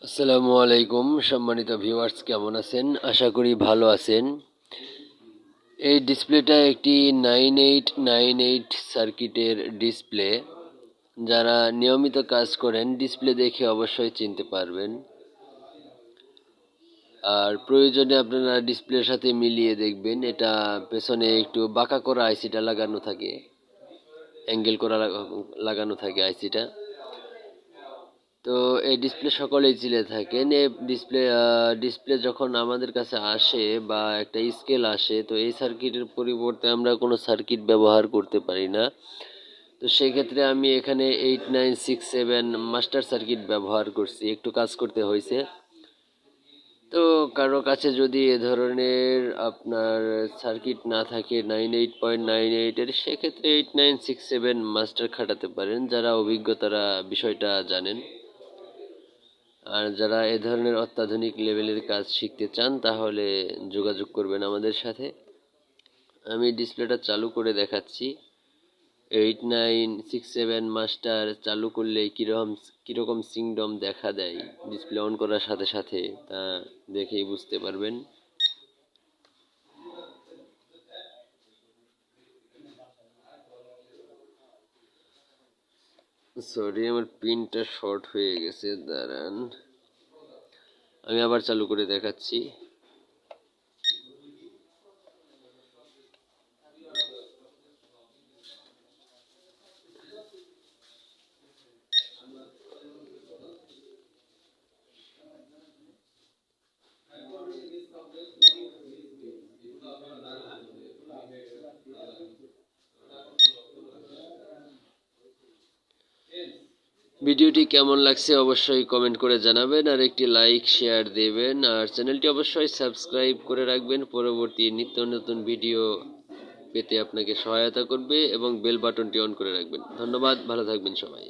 আসসালামু আলাইকুম সম্মানিত ভিউয়ার্স, কেমন আছেন? আশা করি ভালো আছেন। এই ডিসপ্লেটা একটি 9898 সার্কিটের ডিসপ্লে। যারা নিয়মিত কাজ করেন ডিসপ্লে দেখে অবশ্যই চিনতে পারবেন। আর প্রয়োজনে আপনারা ডিসপ্লের সাথে মিলিয়ে দেখবেন, এটা পেছনে একটু বাঁকা করা আইসিটা লাগানো থাকে, অ্যাঙ্গেল করা লাগানো থাকে আইসিটা। তো এই ডিসপ্লে সকলেই চিনে থাকেন। এই ডিসপ্লে যখন আমাদের কাছে আসে বা একটা স্কেল আসে, তো এই সার্কিটের পরিবর্তে আমরা কোনো সার্কিট ব্যবহার করতে পারি না। তো সেক্ষেত্রে আমি এখানে 8967 মাস্টার সার্কিট ব্যবহার করছি, একটু কাজ করতে হয়েছে। তো কারো কাছে যদি এ ধরনের আপনার সার্কিট না থাকে 98.98-এর, সেক্ষেত্রে 8967 মাস্টার খাটাতে পারেন, যারা অভিজ্ঞতারা বিষয়টা জানেন। আর যারা এ ধরনের অত্যাধুনিক লেভেলের কাজ শিখতে চান তাহলে যোগাযোগ করবেন আমাদের সাথে। আমি ডিসপ্লেটা চালু করে দেখাচ্ছি। 8967 মাস্টার চালু করলে কীরকম সিংডম দেখা দেয় ডিসপ্লে অন করার সাথে সাথে, তা দেখেই বুঝতে পারবেন। সরি, আমার পিনটা শর্ট হয়ে গেছে, দাঁড়ান, আমি আবার চালু করে দেখাচ্ছি। ভিডিওটি কেমন লাগছে অবশ্যই কমেন্ট করে জানাবেন, আর একটি লাইক শেয়ার দেবেন, আর চ্যানেলটি অবশ্যই সাবস্ক্রাইব করে রাখবেন। পরবর্তী নিত্য নতুন ভিডিও পেতে আপনাকে সহায়তা করবে, এবং বেল বাটনটি অন করে রাখবেন। ধন্যবাদ, ভালো থাকবেন সবাই।